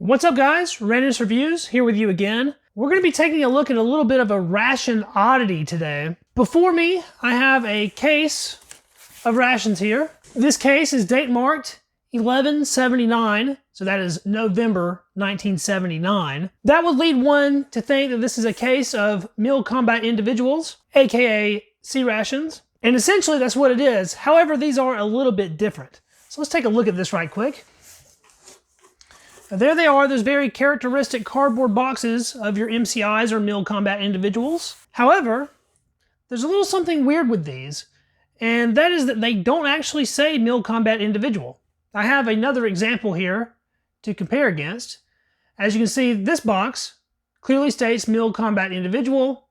What's up, guys? Readiness Reviews here with you again. We're going to be taking a look at a little bit of a ration oddity today. Before me, I have a case of rations here. This case is date marked 11/79, so that is November 1979. That would lead one to think that this is a case of Mil Combat Individuals, aka C-Rations. And essentially that's what it is. However, these are a little bit different. So let's take a look at this right quick. There they are, those very characteristic cardboard boxes of your MCIs or Mil Combat Individuals. However, there's a little something weird with these, and that is that they don't actually say Mil Combat Individual. I have another example here to compare against. As you can see, this box clearly states Mil Combat Individual,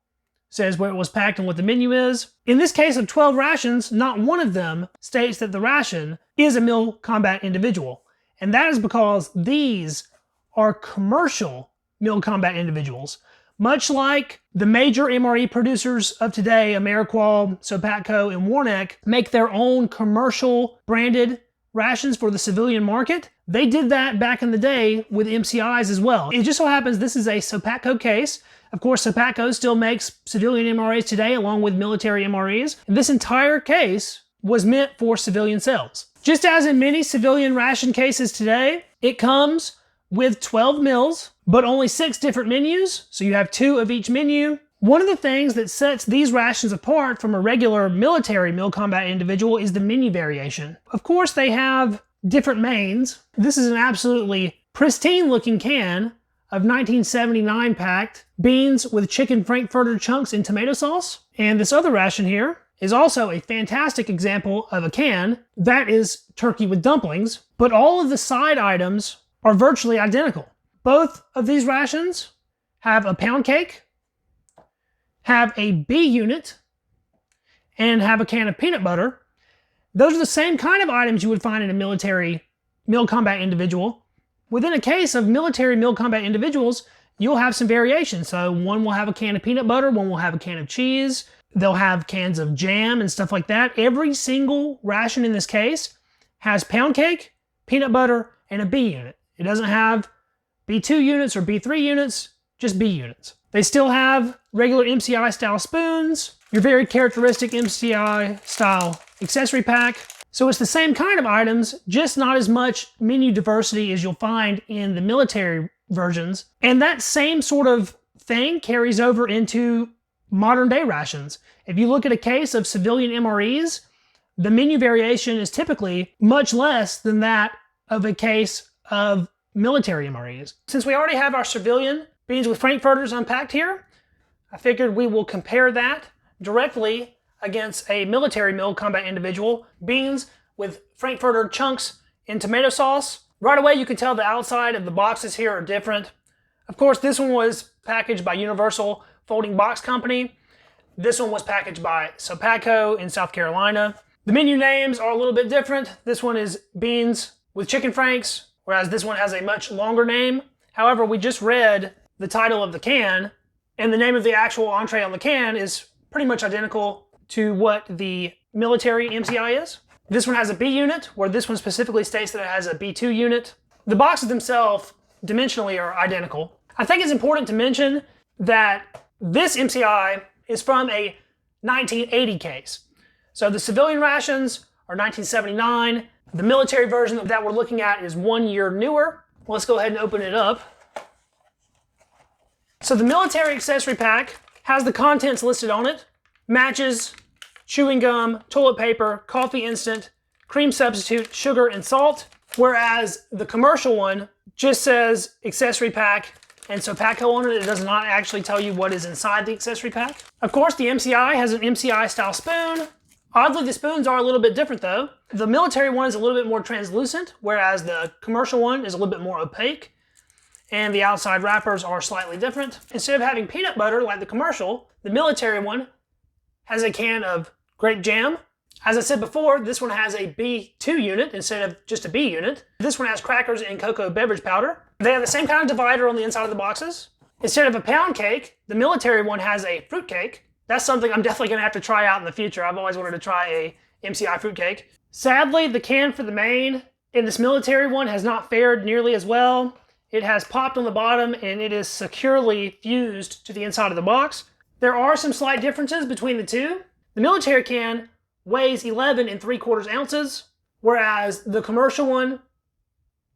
says where it was packed and what the menu is. In this case of 12 rations, not one of them states that the ration is a Mil Combat Individual. And that is because these are commercial Mil Combat Individuals. Much like the major MRE producers of today, Ameriqual, Sopacko, and Warneck, make their own commercial branded rations for the civilian market, they did that back in the day with MCIs as well. It just so happens this is a Sopacko case. Of course, Sopacko still makes civilian MREs today along with military MREs. And this entire case was meant for civilian sales. Just as in many civilian ration cases today, it comes with 12 meals, but only 6 different menus, so you have 2 of each menu. One of the things that sets these rations apart from a regular military Mil Combat Individual is the menu variation. Of course, they have different mains. This is an absolutely pristine looking can of 1979 packed beans with chicken frankfurter chunks and tomato sauce. And this other ration here is also a fantastic example of a can that is turkey with dumplings, but all of the side items are virtually identical. Both of these rations have a pound cake, have a B unit, and have a can of peanut butter. Those are the same kind of items you would find in a military Mil Combat Individual. Within a case of military Mil Combat Individuals, you'll have some variation. So one will have a can of peanut butter, one will have a can of cheese, they'll have cans of jam and stuff like that. Every single ration in this case has pound cake, peanut butter, and a B unit. It doesn't have B2 units or B3 units, just B units. They still have regular MCI style spoons, your very characteristic MCI style accessory pack. So it's the same kind of items, just not as much menu diversity as you'll find in the military versions. And that same sort of thing carries over into modern day rations. If you look at a case of civilian MREs, the menu variation is typically much less than that of a case of military MREs. Since we already have our civilian beans with frankfurters unpacked here, I figured we will compare that directly against a military Mil Combat Individual, beans with frankfurter chunks in tomato sauce. Right away you can tell the outside of the boxes here are different. Of course, this one was packaged by Universal Folding Box Company. This one was packaged by Sopacko in South Carolina. The menu names are a little bit different. This one is beans with chicken franks, whereas this one has a much longer name. However, we just read the title of the can, and the name of the actual entree on the can is pretty much identical to what the military MCI is. This one has a B unit, where this one specifically states that it has a B2 unit. The boxes themselves dimensionally are identical. I think it's important to mention that this MCI is from a 1980 case. So the civilian rations are 1979. The military version that we're looking at is 1 year newer. Let's go ahead and open it up. So the military accessory pack has the contents listed on it. Matches, chewing gum, toilet paper, coffee instant, cream substitute, sugar, and salt. Whereas the commercial one just says accessory pack and Sopacko on it. It does not actually tell you what is inside the accessory pack. Of course, the MCI has an MCI style spoon. Oddly, the spoons are a little bit different though. The military one is a little bit more translucent, whereas the commercial one is a little bit more opaque. And the outside wrappers are slightly different. Instead of having peanut butter like the commercial, the military one has a can of grape jam. As I said before, this one has a B2 unit instead of just a B unit. This one has crackers and cocoa beverage powder. They have the same kind of divider on the inside of the boxes. Instead of a pound cake, the military one has a fruit cake. That's something I'm definitely gonna have to try out in the future. I've always wanted to try a MCI fruit cake. Sadly, the can for the main in this military one has not fared nearly as well. It has popped on the bottom and it is securely fused to the inside of the box. There are some slight differences between the two. The military can weighs 11 3/4 ounces, whereas the commercial one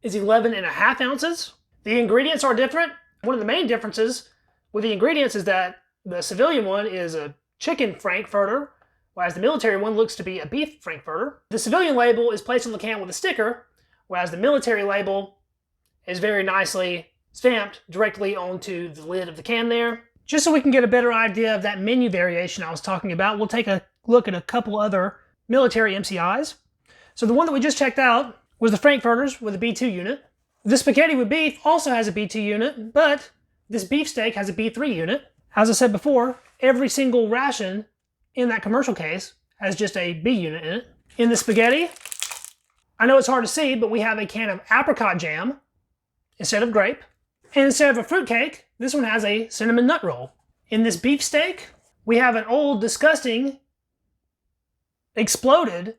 is 11.5 ounces. The ingredients are different. One of the main differences with the ingredients is that the civilian one is a chicken frankfurter, whereas the military one looks to be a beef frankfurter. The civilian label is placed on the can with a sticker, whereas the military label is very nicely stamped directly onto the lid of the can there. Just so we can get a better idea of that menu variation I was talking about, we'll take a look at a couple other military MCIs. So the one that we just checked out was the frankfurters with a B2 unit. The spaghetti with beef also has a B2 unit, but this beefsteak has a B3 unit. As I said before, every single ration in that commercial case has just a B unit in it. In the spaghetti, I know it's hard to see, but we have a can of apricot jam instead of grape. And instead of a fruitcake, this one has a cinnamon nut roll. In this beefsteak, we have an old, disgusting, exploded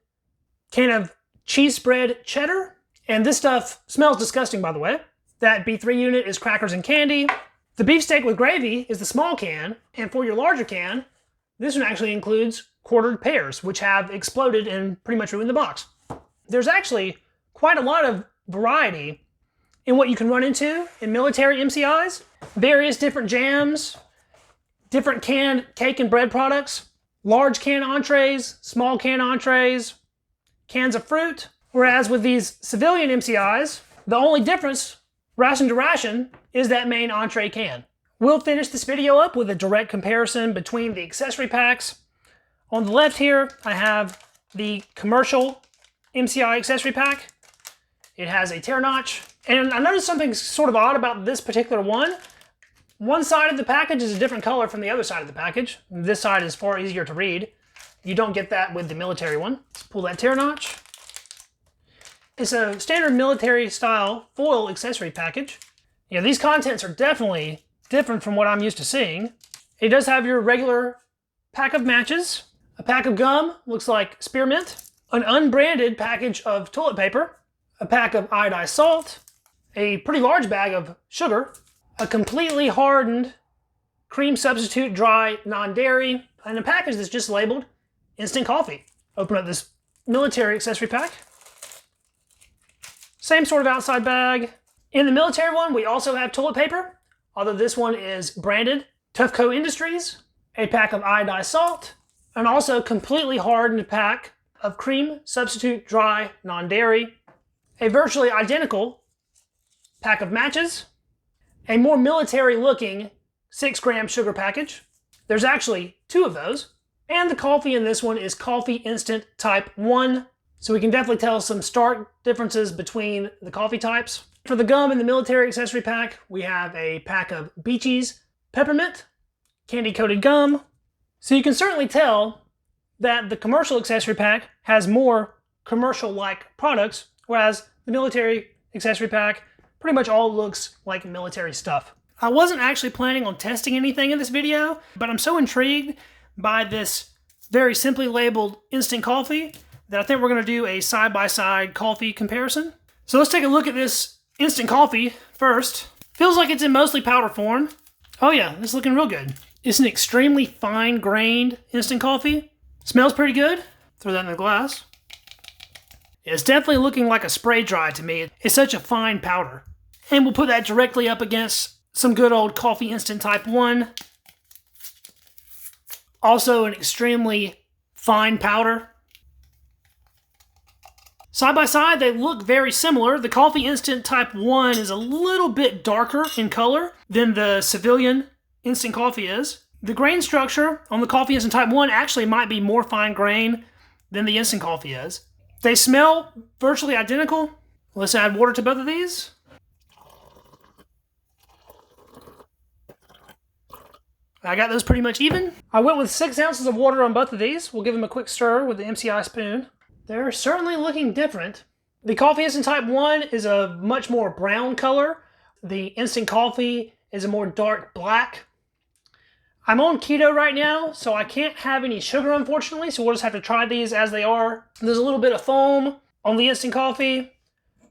can of cheese spread cheddar. And this stuff smells disgusting, by the way. That B3 unit is crackers and candy. The beefsteak with gravy is the small can. And for your larger can, this one actually includes quartered pears, which have exploded and pretty much ruined the box. There's actually quite a lot of variety in what you can run into in military MCIs. Various different jams, different canned cake and bread products, large can entrees, small can entrees, cans of fruit. Whereas with these civilian MCIs, the only difference, ration to ration, is that main entree can. We'll finish this video up with a direct comparison between the accessory packs. On the left here, I have the commercial MCI accessory pack. It has a tear notch. And I noticed something sort of odd about this particular one. One side of the package is a different color from the other side of the package. This side is far easier to read. You don't get that with the military one. Let's pull that tear notch. It's a standard military style foil accessory package. You know, these contents are definitely different from what I'm used to seeing. It does have your regular pack of matches, a pack of gum, looks like spearmint, an unbranded package of toilet paper, a pack of iodized salt, a pretty large bag of sugar, a completely hardened cream substitute dry non-dairy, and a package that's just labeled instant coffee. Open up this military accessory pack. Same sort of outside bag. In the military one, we also have toilet paper, although this one is branded Toughco Industries, a pack of iodized salt, and also completely hardened pack of cream substitute dry non-dairy, a virtually identical pack of matches, a more military looking 6-gram sugar package. There's actually 2 of those. And the coffee in this one is Coffee Instant Type 1. So we can definitely tell some stark differences between the coffee types. For the gum in the military accessory pack, we have a pack of Beechey's Peppermint candy-coated gum. So you can certainly tell that the commercial accessory pack has more commercial-like products, whereas the military accessory pack pretty much all looks like military stuff. I wasn't actually planning on testing anything in this video, but I'm so intrigued by this very simply labeled instant coffee that I think we're going to do a side-by-side coffee comparison. So let's take a look at this instant coffee first. Feels like it's in mostly powder form. Oh yeah, it's looking real good. It's an extremely fine-grained instant coffee. Smells pretty good. Throw that in the glass. It's definitely looking like a spray dry to me. It's such a fine powder. And we'll put that directly up against some good old Coffee Instant Type 1. Also an extremely fine powder. Side by side, they look very similar. The Coffee Instant Type 1 is a little bit darker in color than the civilian instant coffee is. The grain structure on the Coffee Instant Type 1 actually might be more fine grain than the instant coffee is. They smell virtually identical. Let's add water to both of these. I got those pretty much even. I went with 6 ounces of water on both of these. We'll give them a quick stir with the MCI spoon. They're certainly looking different. The Coffee Instant Type 1 is a much more brown color. The instant coffee is a more dark black. I'm on keto right now, so I can't have any sugar, unfortunately, so we'll just have to try these as they are. There's a little bit of foam on the instant coffee,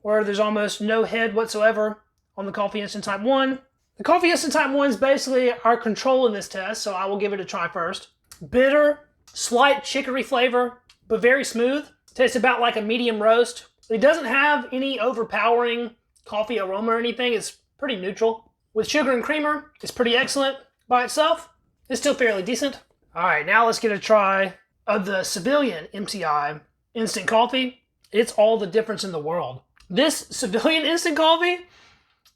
where there's almost no head whatsoever on the Coffee Instant Type 1. The Coffee Instant Type 1 is basically our control in this test, so I will give it a try first. Bitter, slight chicory flavor, but very smooth. Tastes about like a medium roast. It doesn't have any overpowering coffee aroma or anything. It's pretty neutral. With sugar and creamer, it's pretty excellent. By itself, it's still fairly decent. All right, now let's get a try of the Civilian MCI instant coffee. It's all the difference in the world. This Civilian instant coffee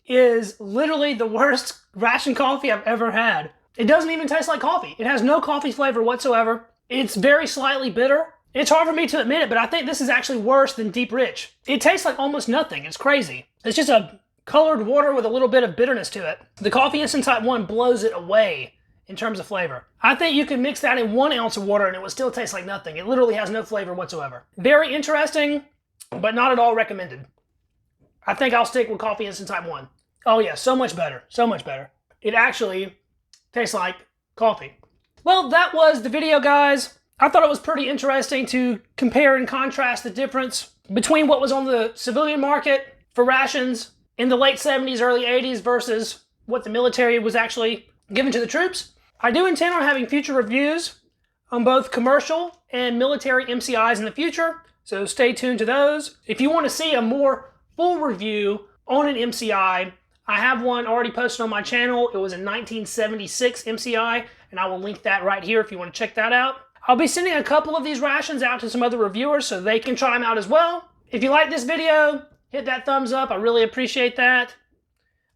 is literally the worst ration coffee I've ever had. It doesn't even taste like coffee. It has no coffee flavor whatsoever. It's very slightly bitter. It's hard for me to admit it, but I think this is actually worse than Deep Rich. It tastes like almost nothing. It's crazy. It's just a colored water with a little bit of bitterness to it. The Coffee Instant Type 1 blows it away in terms of flavor. I think you could mix that in 1 ounce of water and it would still taste like nothing. It literally has no flavor whatsoever. Very interesting, but not at all recommended. I think I'll stick with Coffee Instant Type 1. Oh yeah, so much better. So much better. It actually tastes like coffee. Well, that was the video, guys. I thought it was pretty interesting to compare and contrast the difference between what was on the civilian market for rations in the late 70s, early 80s versus what the military was actually given to the troops. I do intend on having future reviews on both commercial and military MCIs in the future, so stay tuned to those. If you want to see a more full review on an MCI, I have one already posted on my channel. It was a 1976 MCI, and I will link that right here if you want to check that out. I'll be sending a couple of these rations out to some other reviewers so they can try them out as well. If you like this video, hit that thumbs up. I really appreciate that.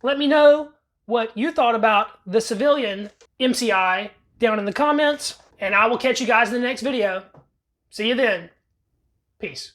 Let me know what you thought about the Civilian MCI down in the comments, and I will catch you guys in the next video. See you then. Peace.